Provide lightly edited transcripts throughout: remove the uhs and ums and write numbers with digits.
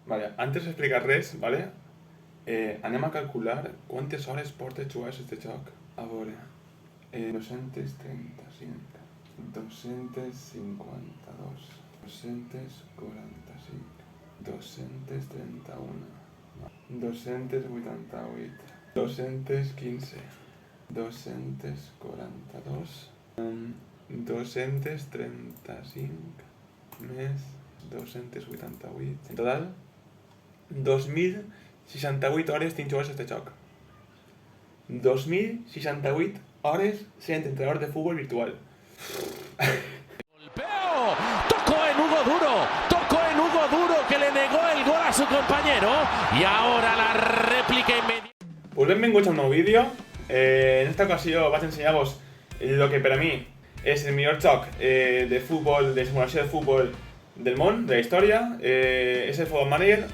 Vale, antes d'explicar res, vale? Anem a calcular quantes hores porta jugar este joc. A veure, 235, 252, 245, 231, 288, 215, 242, 235 més 288. En total, 2.068 hores tinc jugades a este joc. 2.068 hores sent entrenador de fútbol virtual. Golpeo, tocó en Hugo Duro que le negó el gol a su compañero y ahora la réplica inmediata. Pues benvinguts a un nou vídeo. En esta ocasió vaig ensenyar-vos lo que per a mi és el millor joc de futbol, de simulació de futbol del món, de la història. És el Football Manager.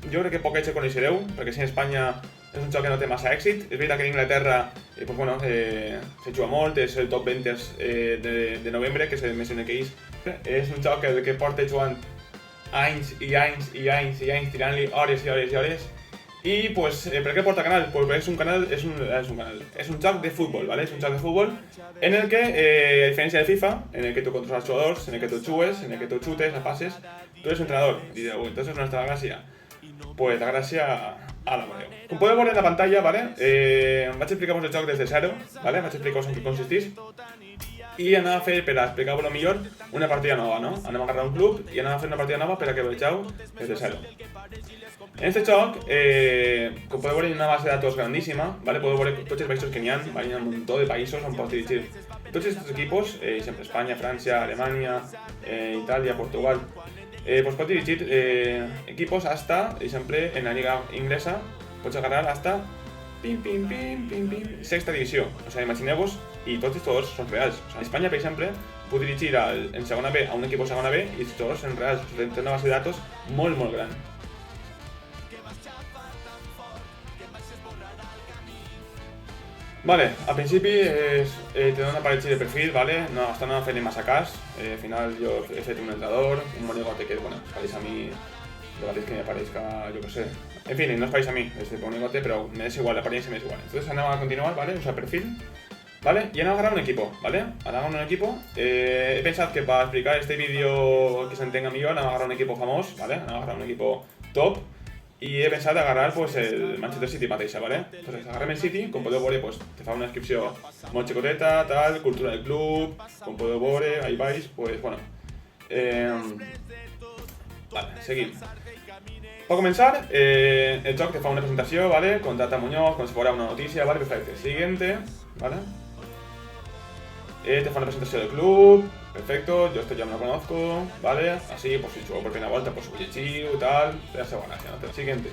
Jo crec que poc ells el coneixereu, perquè si en Espanya és un joc que no té massa èxit. És veritat que en Inglaterra pues bueno, se juga molt, és el top 20 de novembre, que és el més en el que és un joc que porta jugant anys i anys i anys i anys, tirant-li hores i hores i hores. I pues, per què porta canal? Pues és un joc de futbol, ¿vale? És un joc de futbol en el que, a diferència de FIFA, en el que tu controles els jugadors, en el que tu jugues, en el que tu chutes, a pases, tu eres un entrenador. I direu, entonces no està la gràcia. Pues la gràcia a la veureu. Com podeu veure en la pantalla, ¿vale? Vaig explicar-vos el joc des de zero, ¿vale? Vaig explicar-vos en què consistís. I anem a fer, per a explicar-vos millor, una partida nova, no? Anem a agarrar un club i anem a fer una partida nova per a que vegeu des de zero. En este joc, com podeu veure, hi ha una base de datos grandíssima, ¿vale? Podeu veure tots els països que n'hi ha, ¿vale? Hi ha un muntó de països on pots dirigir tots aquests equipos, sempre Espanya, França, Alemanya, Itàlia, Portugal. Pues pots dirigir equipos hasta, exemple, en la liga inglesa, pots agarrar hasta sexta divisió. O sea, imagineu-vos, i tots els jugadors són reals. O sea, en Espanya, per exemple, puc dirigir en segona B a un equip de segona B i els jugadors són reals. O sea, té una base de datos molt, molt gran. Vale, al principi te dono una aparell de perfil, ¿vale? No, hasta no fer-li massa cas. Al final jo he fet un entrenador, un monigote que, bueno, pareix a mi, lo mateix que me parezca, yo que sé. En fin, no es pareix a mi, este monigote, pero me es igual, la apariencia me es igual. Entonces anem a continuar, ¿vale? Usar perfil, ¿vale? Y anem a agarrar un equipo, ¿vale? Anem a agarrar un equipo. He pensat que para explicar este vídeo que s'entenga millor, anem a agarrar un equipo famós, ¿vale? Anem a agarrar un equipo top. I he pensat agarrar pues, el Manchester City mateixa, ¿vale? Entonces agarrem el City, com podeu veure, pues, te fa una descripció molt xicoteta, tal, cultura del club, com podeu veure, ahí vais, pues, bueno. Vale, seguim. Per començar, el joc te fa una presentació, ¿vale? Contrata Muñoz, com si fuera una notícia, ¿vale? Perfecte. Siguiente, ¿vale? Te fa una presentació del club, perfecto, yo esto ya me lo conozco, ¿vale? Así, pues si juego por primera vuelta, pues subo chido, tal, te hace buena gracia, ¿no? Siguiente.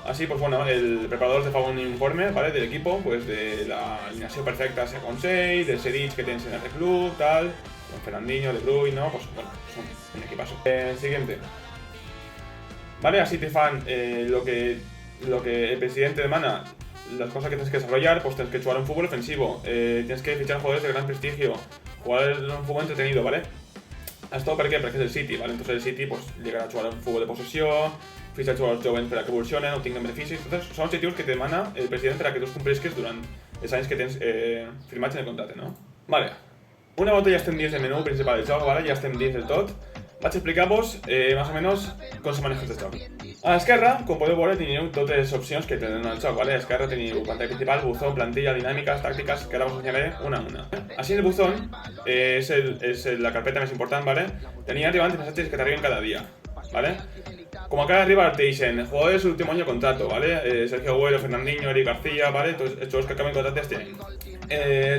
Así, pues bueno, el preparador te fa un informe, ¿vale? Del equipo, pues de la alineación perfecta sea con 6, del Serich que tienes en el club, tal, con Fernandinho, De Bruyne, ¿no? Pues bueno, son un equipazo. Siguiente. ¿Vale? Así te fan lo que el presidente demanda. Las cosas que tienes que desarrollar, pues tienes que jugar un fútbol ofensivo, tienes que fichar jugadores de gran prestigio, jugar un fútbol entretenido, ¿vale? ¿Esto per què? Perquè és el City, ¿vale? Entonces el City pues, llegarà a jugar un fútbol de possessió, fichar jugadors joves per a que evolucionen, obtinguen beneficis. Entonces són objectius que te demana el president per a que tu complisques durant els anys que tens firmats en el contracte, no? Vale. Una volta ja estem dins del menú principal del joc, ¿vale? Ja estem dins del tot. Vaig explicar-vos más o menos com se maneja aquest joc. A l'esquerra, com podeu veure, teniu totes les opcions que tenen el joc, ¿vale? A l'esquerra teniu pantalla principal, buzón, plantilla, dinàmiques, tàctiques, que ara us ensenyaré una a una. Així en el buzón, és la carpeta més important, ¿vale? Tenia arribant missatges que t'arriben cada dia, ¿vale? Como acaba de arribar te dicen jugadores del último año de contrato, ¿vale? Sergio Agüero, Fernandinho, Eric García, ¿vale? Entonces, estos que acaben contratos tienen.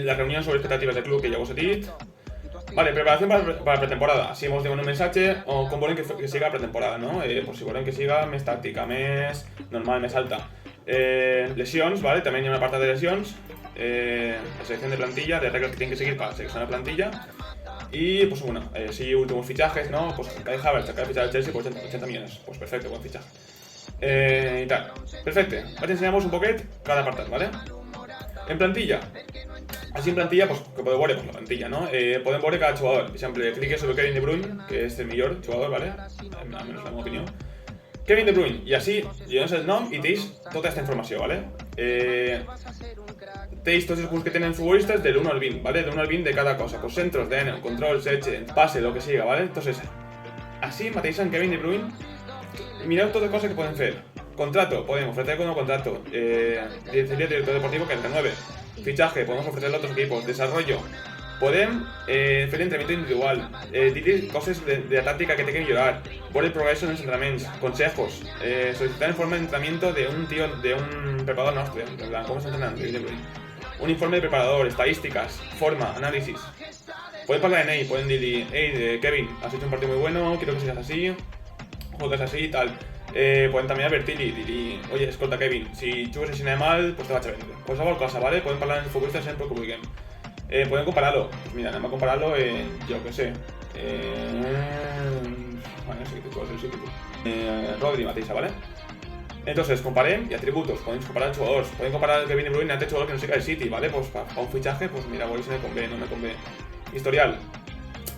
La reunión sobre expectativas del club que ja us he dit. Vale, preparación para pretemporada. Si hemos dado un mensaje o com volen que siga pretemporada, ¿no? Pues si volen que siga més tàctica, més normal, més alta. Lesions, ¿vale? También hay una parte de lesions. La selección de plantilla, de reglas que tienen que seguir para seleccionar plantilla. Y, pues bueno, si últimos fichajes, ¿no? Pues Kai Havertz acaba de fichar al Chelsea por 80 millones. Pues perfecto, buen fichaje. Y tal. Perfecto. Ahora te enseñamos un poquet cada apartat, ¿vale? En plantilla. Així en plantilla, pues, que podeu veure, pues, la plantilla, no? Podem veure cada jugador. Per exemple, cliques sobre Kevin De Bruyne, que és el millor jugador, ¿vale? Almenys la meva opinió. Kevin De Bruyne, i així li dones el nom i tens tota aquesta informació, ¿vale? Tens tots els punts que tenen futbolistes del 1 al 20, ¿vale? Del 1 al 20 de cada cosa, pues centros, DN, control, setge, pase, lo que siga, ¿vale? Entonces, així mateix en Kevin De Bruyne, mireu totes les coses que poden fer. Contrato, podemos ofrecer con un contrato. Sería director deportivo que renueve. Fichaje, podemos ofrecerle a otros equipos. Desarrollo, podem fer entrenamiento individual. Dir coses de la táctica que té que millorar. Por el progreso en los entrenamientos. Consejos. Solicitar informe de entrenamiento de un tío, de un preparador nostre. En plan, ¿cómo está entrenando? Un informe de preparador, estadísticas, forma, análisis. Pueden hablar en él, pueden decir, hey, Kevin, has hecho un partido muy bueno, quiero que sigas así, juegas así y tal. Pueden també advertir i dir, oye, escolta Kevin, si jugues així mal, pues te vaig a vendre. Pues qualsevol cosa, ¿vale? Pueden parlar en el futbolista sempre que vulguem. Pueden compararlo. Pues mira, anem a compararlo en, yo que sé, bueno, sí que puede ser su tipo. Rodri mateixa, ¿vale? Entonces, comparem y atributos. Podem comparar els jugadors. Podem comparar el Kevin De Bruyne a este jugador que no siga el City, ¿vale? Pues para un fichaje, pues mira, voy si me convé, no me convé. Historial.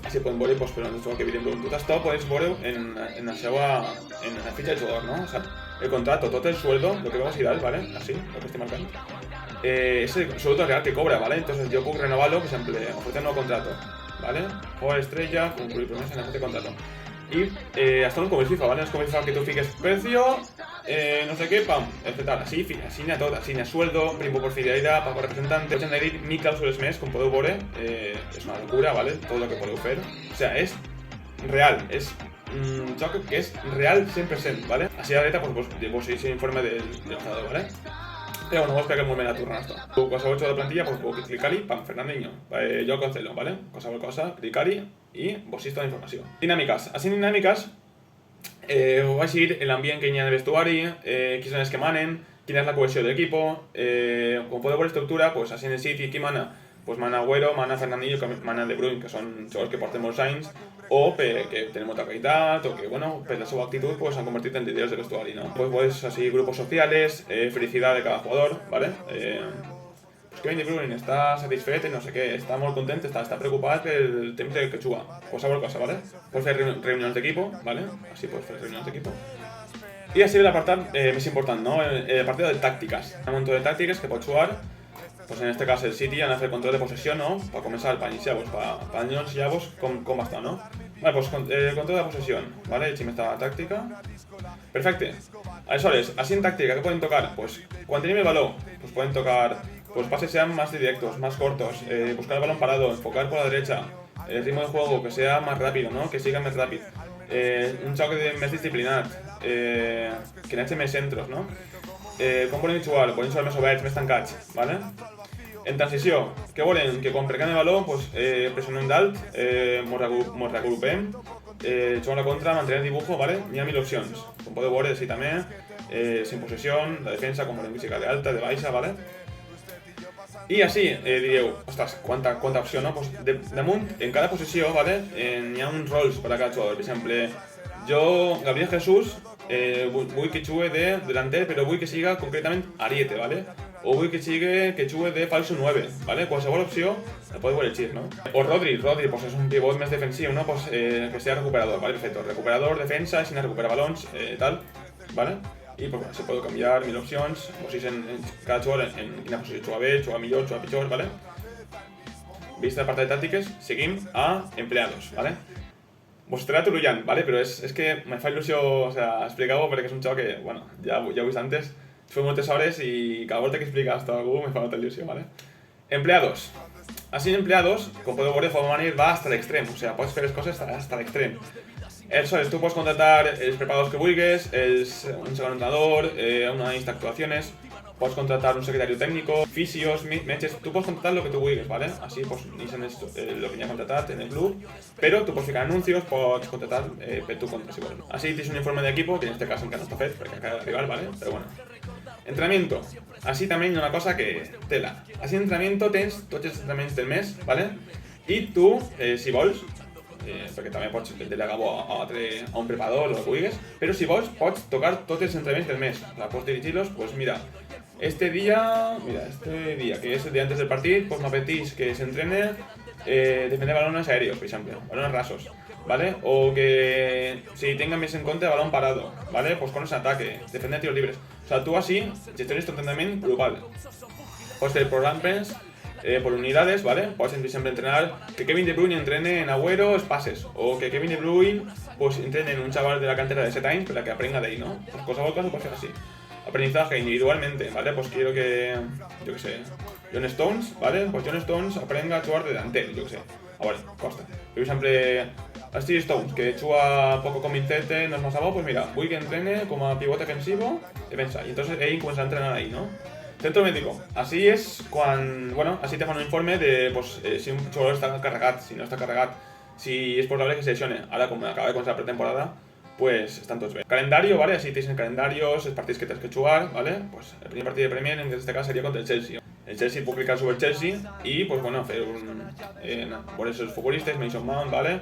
Així podem veure, pues, però no és el que evident, tot això podeu veure en la fitxa del jugador, ¿no? O sea, el contrato, tot el sueldo, lo que vemos a dar, ¿vale? Así, lo que estoy marcando. Es el sueldo real que cobra, ¿vale? Entonces yo puedo renovarlo, por ejemplo, ofrecer un nuevo contrato, ¿vale? Jugador estrella, concluir promesa en este contrato. Y hasta un como el FIFA, ¿vale? Es como el FIFA que tú fiques precio, no sé qué, pam, etc. Así a tot, així a sueldo, primo por fidelidad, pago representante. Pots añadir 1000 clàusules més, com podeu veure, és una locura, ¿vale? Todo lo que podeu fer. O sea, és real, és un joc que és real 100%, ¿vale? Així a la dreta, pues vos seguís l'informe del jugador, ¿vale? Pero bueno, vos que un moment a tornar esto. Qualsevol jugador de plantilla, pues puedo clicar-hi, pam, Fernandinho. Yo cancelo, ¿vale? Qualsevol cosa, clicar-hi y vos toda la informació. Dinàmiques. Així dinàmiques, vaig a seguir l'ambient que hi ha en el vestuari, qui són els que manen, quina és la cohesió de l'equipo. Com podeu veure estructura, pues així en el City, qui mana? Pues mana Agüero, mana Fernandinho, mana De Bruyne, que són jugadors que porten molts anys, o que tenen molta qualitat, o que, bueno, per la seva actitud, pues s'han convertit en líderes de vestuari, ¿no? Pues así, grupos sociales, felicidad de cada jugador, ¿vale? Pues Kevin De Bruyne està satisfet i no sé què, està molt content, està preocupat pel temps que juga. Qualsevol cosa, ¿vale? Pots fer reunions d'equipo, ¿vale? Així pots fer reunions d'equipo. I així ve l'apartat més important, ¿no? L'apartat de tàctiques. Hi ha un munt de tàctiques que pots jugar. Pues en este caso el City han hecho el control de posesión, ¿no? Para comenzar, para iniciar, para anunciaros cómo va a estar, ¿no? Vale, pues el control de posesión, ¿vale? Si me está la táctica. Perfecto. Aleshores, así en táctica, ¿qué pueden tocar? Pues cuando tienen el balón, pues pueden tocar, pues pases sean más directos, más cortos, buscar el balón parado, enfocar por la derecha, el ritmo de juego que sea más rápido, ¿no? Que siga más rápido. Un choque más disciplinado, que n'hagi més centros, ¿no? Com volen jugar? Volen jugar més oberts, més tancats, ¿vale? En transició, què volen? Que quan precant el baló, pues, pressionem dalt, mos reagrupem, juguem la contra, mantenem el dibujo, ¿vale? N'hi ha 1000 opcions. Com podeu veure, així també, sin possessió, la defensa, com volem física de alta, de baixa, ¿vale? I així diríeu, ostres, quanta opció, no? Pues damunt, en cada posició, ¿vale? N'hi ha uns rols per a cada jugador. Per exemple, jo, Gabriel Jesús, vull que jugue de delanter, però vull que siga concretament ariete, ¿vale? O vull que jugue de falso 9, ¿vale? Qualsevol opció la podeu elegir, ¿no? O Rodri, pues és un pivot més defensiu, ¿no? Pues que sea recuperador, ¿vale? Perfecto. Recuperador, defensa, sin recuperar balons, tal, ¿vale? Y pues bueno, se puede cambiar 1000 opcions, vos en cada jugador en quina posició juga bé, juga millor, juga pitjor, ¿vale? Vista la part de tàctiques, seguim a empleados, ¿vale? Vos estaré atullant, ¿vale? Pero es que me fa il·lusió, o sea, explicar-ho perquè és un joc que, bueno, ja ho he vist antes, fue moltes hores y cada volta que explica esto a algú me fa molta il·lusió, ¿vale? Empleados. Así en empleados, com podeu veure, Football va hasta l'extrem, o sea, pots fer les coses hasta l'extrem. Eso es, tú puedes contratar els preparadors que vulguis, un segon entrenador, una lista d'actuacions, pots contratar un secretari tècnico, fisios, metges, tú puedes contratar lo que tú vulguis, ¿vale? Así pues dicen lo que ya has contratat en el club, pero tú pots ficar anuncios, pots contratar per tu compte, si vols. Así tienes un informe de equipo, que en este caso encara no està fet, perquè acaba d'arribar, ¿vale? Pero bueno. Entrenamiento. Así también hay una cosa que tela. Así en entrenamiento tens tots els entrenaments del mes, ¿vale? I tu, si vols, perquè també pots delegar-ho a un preparador o el que vulguis, però si vols pots tocar tots els entrenaments del mes. Pots dirigir-los, pues mira, este día, mira, que és el dia antes del partit, pues m'apeteix que s'entrene defender balones aéreos, por ejemplo, balones rasos, ¿vale? O que si tenga más en cuenta balón parado, ¿vale? Pues con ese ataque, defender tiros libres. O sea, tú así gestiones tu entrenamiento global. Puedes hacer programas por unidades, ¿vale? Puedes siempre entrenar que Kevin De Bruyne entrene en Agüero pases, o que Kevin De Bruyne pues entrene en un chaval de la cantera de Setains para que aprenda de ahí, ¿no? Pues cosa por cosa, pues hacer así. Aprendizaje individualmente, ¿vale? Pues quiero que, yo que sé, John Stones, ¿vale? Pues John Stones aprenda a jugar de delantero, yo que sé. Ahora, costa. Yo siempre a Steve Stones, que chua poco convincente, no es más algo, pues mira, voy que entrene como pivote defensivo, defensa. Y entonces ahí comienza a entrenar ahí, ¿no? Centro médico. Así es cuando, bueno, así te fan un informe de, pues, si un jugador está cargado, si no está cargado, si es probable que se lesione. Ahora, como acaba de comenzar la pretemporada, pues están todos bien. Calendario, ¿vale? Así tienes calendarios, los partidos que tienes que jugar, ¿vale? Pues el primer partido de Premier en este caso sería contra el Chelsea. El Chelsea puede clicar sobre el Chelsea y, pues bueno, hacer un... por eso los futbolistas, Mason Mount, ¿vale?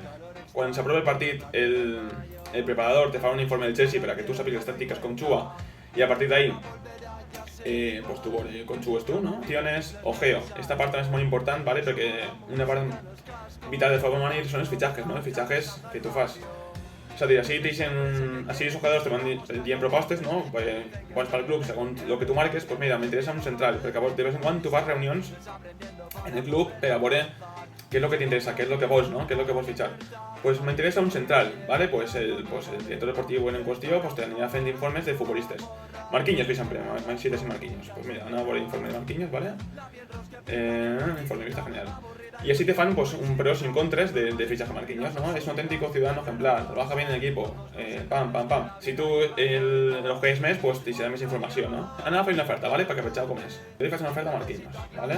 Cuando se apruebe el partido, el preparador te fa un informe del Chelsea para que tú sabes las tácticas con Chua y a partir de ahí pues tú con Chua tú, ¿no? Opciones, ojeo. Esta parte es muy importante, ¿vale? Porque una parte vital del Football Manager son los fichajes, ¿no? Los fichajes que tú fas. O sea, así los jugadores te mandan propuestas, ¿no? Pues para el club, según lo que tú marques, pues mira, me interesa un central, porque de vez en cuando tú vas reuniones en el club para ver qué es lo que te interesa, qué es lo que vos, ¿no? Qué es lo que vos fichar. Pues me interesa un central, ¿vale? Pues el director deportivo en cuestión pues te anirá haciendo informes de futbolistas. Marquinhos, que siempre, Manchites y Marquinhos. Pues mira, no por el informe de Marquinhos, ¿vale? Informe de vista general. Y así te fan pues un pros y contras de fichaje Marquinhos, ¿no? Es un auténtico ciudadano ejemplar, trabaja bien en el equipo, pam, pam, pam. Si tú los que es mes, pues te será más información, ¿no? Ana fa una oferta, ¿vale? Para que aprovechar com és. Te fas una oferta a Marquinhos, ¿vale?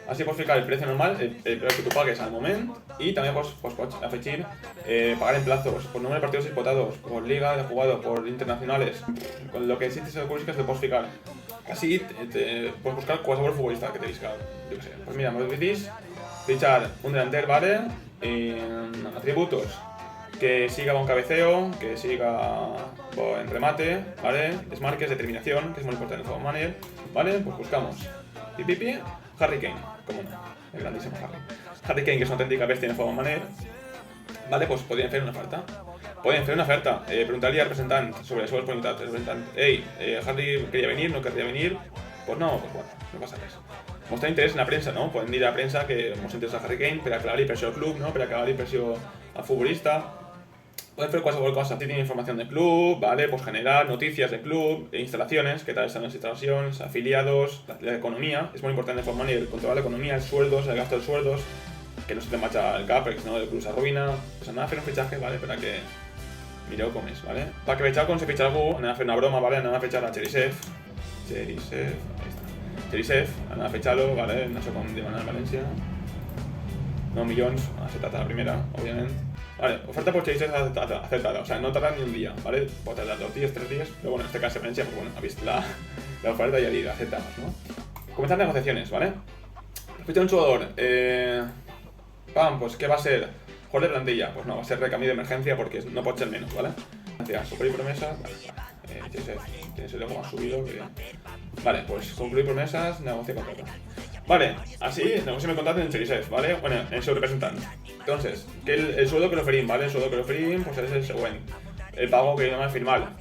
Así pots ficar el precio normal, el precio que tú pagues al momento, y también pots afegir pagar en plazos, por número de partidos disputados, por liga de jugador, por internacionales, con lo que existes en el te pots ficar. Así te puedes buscar qualsevol futbolista que te visca, yo que sé. Pues mira, me decís fichar un delantero, ¿vale? Atributos, que siga buen cabeceo, que siga buen remate, ¿vale? Desmarques, determinación, que es muy importante en el Football Manager, ¿vale? Pues buscamos pipipi, Harry Kane, como no, el grandísimo Harry Kane, que es una auténtica bestia en el Football Manager, ¿vale? Pues podrían hacer una oferta. Podrían hacer una oferta, preguntaría al representante sobre su disponibilidad. El representante, hey, Harry quería venir, no querría venir, pues no, pues bueno, no pasa nada. Mostrar interés en la prensa, ¿no? Pueden ir a la prensa que mos interesa a Harry Kane per aclarar l'impressió al club, ¿no? Per aclarar l'impressió al futbolista. Pueden hacer qualsevol cosa. Si tienen información del club, ¿vale? Pues generar noticias del club, instalaciones, qué tal están las instalaciones, afiliados, la economía. Es muy importante en Football Manager controlar la economía, el sueldos, el gasto de sueldos, que no se te marcha el capex, ¿no? El club se arruïna. Pues anem a fer un fitxatge, ¿vale? Para que mireu com és, ¿vale? Para que veieu com se fitxa algú, anem a fer una broma, ¿vale? Anem a fitxar a Cherisev, ahí está. Cherisev, anem a fitxar-lo, ¿vale? No sé com diuen en València. 9 milions, aceptat a la primera, obviamente. Vale, oferta por Cherisev aceptada, o sea, no tarda ni un día, ¿vale? Puede tardar 2 días, 3 días, pero bueno, en este caso Valencia, pues bueno, ha visto la oferta y ya diga, aceptamos, ¿no? Comenzar negociaciones, ¿vale? Ficha un jugador, pues ¿qué va a ser? Jugador de plantilla, pues no, va a ser recambio de emergencia porque no puede ser menos, ¿vale? Cumplir promesas, vale, Cherisev, tienes el logo más subido, que bien. Vale, pues concluir promesas, negocia contrato. Vale, así negocio mi contrato en Cherisev, ¿vale? Bueno, en su representante. Entonces, que el sueldo que le oferim, ¿vale? El sueldo que le oferim, pues es el següent. El pago que no me firmar,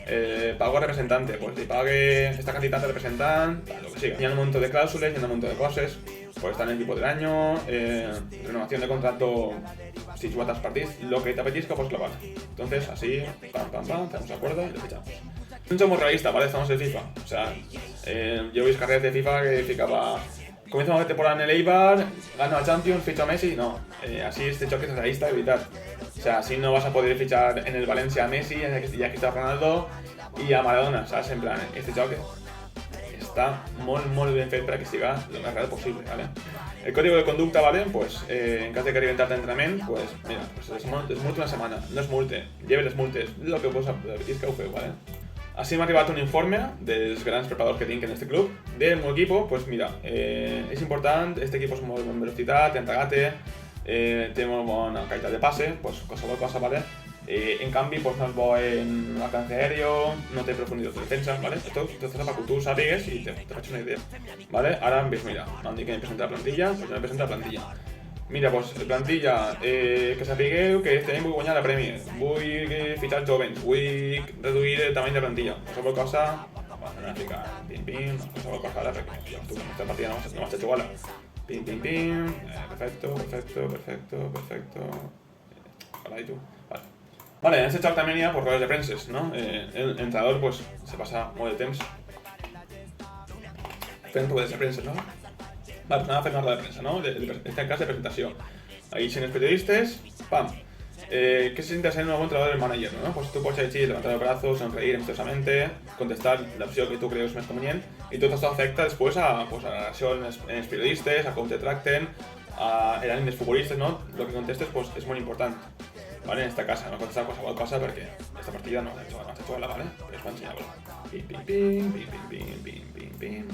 pago a representante, pues si pague esta cantidad de representante, lo que siga. Y un montón de cláusulas, y un montón de cosas, pues estar en el equipo del año, renovación de contrato si juegas tantos partidos, lo que te apetezca, pues clavar. Entonces, así, pam, pam, pam, estamos de acuerdo y lo fichamos. No somos realistas, ¿vale? Estamos en FIFA. O sea, yo he visto carreras de FIFA que ficaba... Comienzo una temporada en el Eibar, gano a Champions, ficho a Messi, no. Así este choque es realista, evitar. O sea, así no vas a poder fichar en el Valencia a Messi, ya que está Ronaldo y a Maradona, ¿sabes? En plan, este choque está muy bien fet para que siga lo más real posible, ¿vale? El código de conducta, ¿vale? Pues en caso de que reventar de entrenamiento, pues mira, pues es multe una semana, no es multe, lleve les multes, lo que vos apetís que ho feu, ¿vale? Así m'ha arribat un informe dels grans preparadors que tinc en este club. Del meu equipo, pues mira, és important, este equipo és molt bona velocitat, en regate, té molt bona qualitat de passe, pues qualsevol cosa, ¿vale? En canvi, pues no és bo en alcance aéreo, no té profunditat de defensa, ¿vale? Esto para que tú sàpigues i te faig una idea, ¿vale? Ara em ves, mira, m'han dit que em presenta la plantilla, pues me presenta la plantilla. Mira, pues plantilla, que sapigueu que este any vull guanyar la Premier, vull fichar jovens, vull reduir el tamany de plantilla, qualsevol cosa, bueno, a ficar, pim, qualsevol cosa ara, perquè tu en aquesta partida no vas a jugar-la. Pim, perfecto. Hola, ¿y tú? Vale, en este chat también ya por roles de prenses, ¿no? El entrenador pues se pasa molt de temps fent roles de premsa, ¿no? Vale, pues nada, fer una roda de premsa, ¿no? En este cas de presentació. Ahí si els periodistes, pam. ¿Qué se siente ser un nuevo entrenador del manager, ¿no? Pues tú puedes decir, levantar el brazo, sonreír amistosamente, contestar la opció que tu creus més convenient, i tot això afecta després a la relació en els periodistes, a com te tracten, a els futbolistes, ¿no? Lo que contestes pues es molt important. Vale, en esta casa no contestar qualsevol cosa perquè esta partida no has hecho jugar-la, ¿vale? Però us va ensenyar-vos. Pim.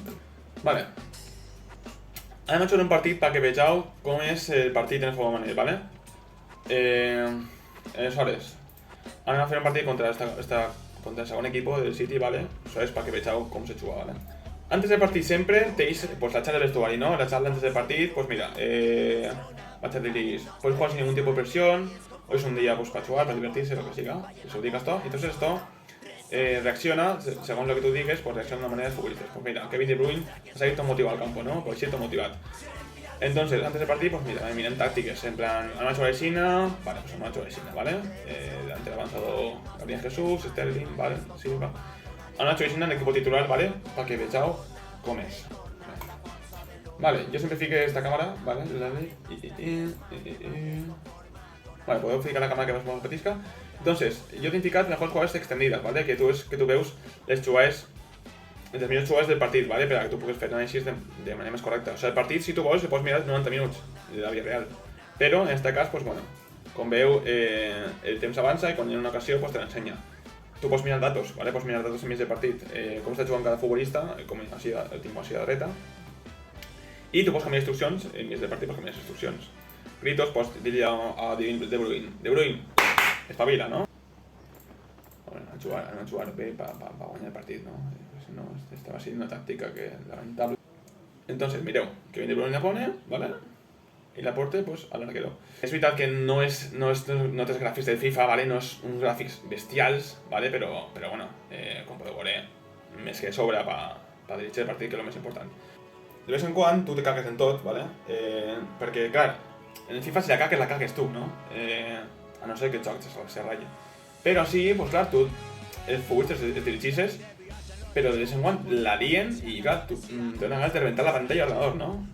Vale. Anem a jugar un partit perquè vegeu com és el partit en el futbol manager, ¿vale? Aleshores, anem a fer un partit contra el segon equipo del City, ¿vale? Això és perquè vegeu com se juga, ¿vale? Antes del partit sempre tenéis pues, la charla del vestuari, ¿no? La charla antes del partit, pues mira, va a diréis, puedes jugar sin ningún tipo de presión. Hoy es un día pues, para jugar, para divertirse, lo que siga, se lo digas todo. Entonces esto reacciona, según lo que tú digas, pues reacciona de una manera de futbolistas. Pues mira, Kevin De Bruyne se ha ido motivado al campo, ¿no? Pues siento motivado. Entonces, antes del partido, pues mira, miren tácticas, en plan, a Nacho Alexina, vale, pues a Nacho Alexina, ¿vale? Delante del avanzado Gabriel Jesús, Sterling, ¿vale? Silva. A Nacho Alexina en el equipo titular, ¿vale? Para que vegeu com és. Vale, yo simplifique esta cámara, ¿vale? Vale, podeu ficar la cámara que més petisca. Entonces, yo te he indicat mejores jugadas extendidas, ¿vale? Que tu veus les jugades, les millors jugades del partit, ¿vale? Per a que tu puguis fer l'anàlisi de manera més correcta. O sigui, el partit, si tu vols, el pots mirar 90 minuts de la vida real. Però, en aquest cas, pues bueno, com veu, el temps avança i quan hi ha una ocasió, pues te l'ensenya. Tu pots mirar datos, ¿vale? Pots mirar datos enmig del partit, com està jugant cada futbolista, com així, el tinc així a la dreta. I tu pots canviar instruccions, enmig del partit pots canviar instruccions. Gritos, pots dir-li a De Bruyne, espavila, no? Bueno, a jugar bé per guanyar el partit, no? Si no, estava sent una tàctica que lamentable. Entonces, mireu, Kevin De Bruyne la pone, ¿vale? Y la porte, pues, al arquero. Es veritat que no té gràfics del FIFA, ¿vale? No és uns gràfics bestials, ¿vale? Però bueno, com podeu veure, més que sobra per dirigir el partit, que és el més important. De vez en quan tu te cagues en tot, ¿vale? Perquè, clar, en el FIFA si la cagues tu, ¿no? A no ser que el joc se raye. Però sí, pues clar, tu els futbolistes els dirigisses, però de vez en quan la lien i clar, tu te dones ganes de reventar la pantalla al ordenador, ¿no?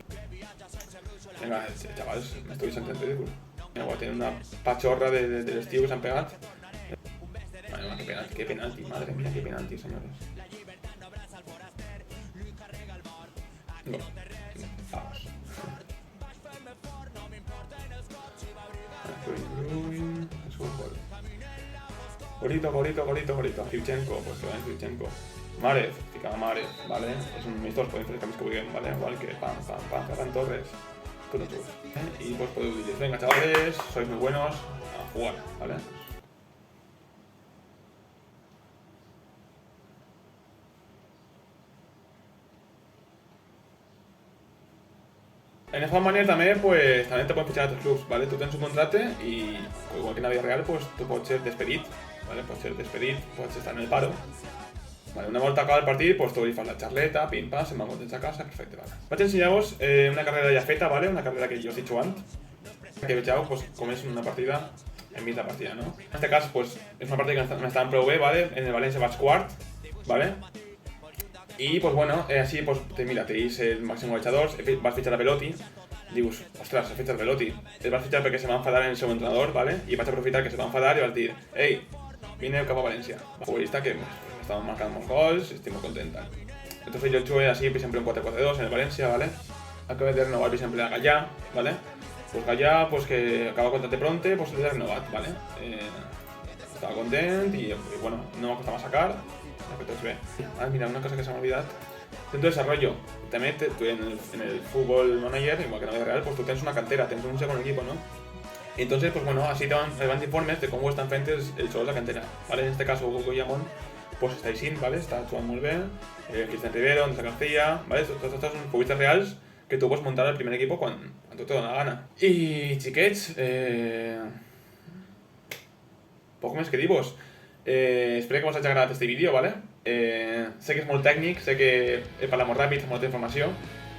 Venga, chavales, me estoy sentint ridículo. Mira, tiene una pachorra del tío que se han pegado. Vale, qué penalti, madre mía, qué penalti, señores. No, vamos. Es un golito. Shevchenko, pues que va en Shevchenko. Mahrez, fica Mahrez, ¿vale? Es un amistoso, pueden hacer cambios que vuelven, ¿vale? Igual que Ferran Torres. Y pues podéis decir, venga chavales, sois muy buenos, a jugar, ¿vale? En el Fan Manager también te pueden fichar a tus clubs, ¿vale? Tú tienes un contrato y igual que en la vida real, pues tú puedes ser despedit, ¿vale? Puedes estar en el paro. Vale, una volta acaba el partit, pues tu li fas la xarleta, pim-pam, se'n van contents a casa, perfecte, vale. Vaig ensenyar-vos una carrera ja feta, vale? Una carrera que jo estic jugant, que vegeu pues, com és una partida enmig de partida, no? En aquest cas, pues, és una partida que m'estaven prou bé, vale? En el València vaig quart, vale? I, pues bueno, així, pues, mira, tenéis el màxim golejador, vas fitxar a Belotti, dius, ostres, has fitxat Belotti, el vas fitxar perquè se va enfadar en el seu entrenador, vale? I vaig aprofitar que se va enfadar i vaig dir, ei, vine cap a València, futbolista que estamos marcando gols y estoy muy contenta. Entonces yo jugué así, siempre un 4-4-2 en el Valencia, ¿vale? Acabé de renovar siempre a Gallà, ¿vale? Pues Gallà, pues que acaba contrato pronto, pues l'he renovat, ¿vale? Estaba contento y bueno, no me costaba sacar, que tots bé. Ah, mira, una cosa que se me ha olvidado. Dentro de desarrollo, también tú en el fútbol manager, igual que en la vida real, pues tú tienes una cantera, tienes un segundo equipo, ¿no? Entonces, pues bueno, así te van informes de cómo están frente el jugador de la cantera, ¿vale? En este caso, Hugo Guillamón, pues está Isin, ¿vale? Está jugando muy bien, Cristian Rivero, Andrés García, ¿vale? Todos estos son futbolistas reals que tú puedes montar al primer equipo cuando te da la gana. I, xiquets, poc més que dir-vos. Espero que us hagi agradat este vídeo, ¿vale? Sé que és molt tècnic, sé que he parlat molt ràpid, molta informació,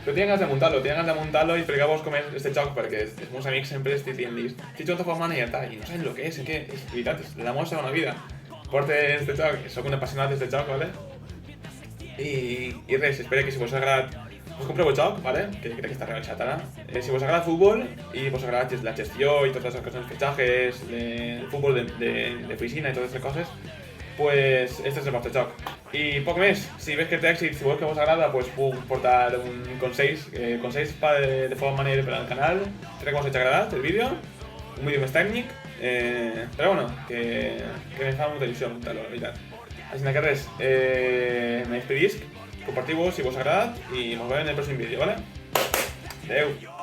però tenia ganes de muntar-lo i explicar-vos com és este joc, perquè els meus amics sempre estic dient-los estic jugant a Football Manager i no saben el que és veritat, és la meva segona vida. Porto este joc, soc un apassionat d'este joc, ¿vale? I res, espero que si vos ha agradat us compreu el joc, ¿vale? Que crec que està rebaixat ara. Si vos agrada el futbol i vos agrada la gestió i totes les coses, els fitxajes, el futbol de oficina i totes aquestes coses, pues este és el vostre joc. I poc més, si veus que té èxit, si veus que vos agrada, pues puc portar consells de Football Manager per al canal. Espero que vos hagi agradat el vídeo, un vídeo més tècnic, però bueno, que me fa molta il·lusió muntar-lo, la veritat. Així que res, me despedisc, compartiu-vos si vos ha agradat i ens veiem en el pròxim vídeo, ¿vale? Adeu!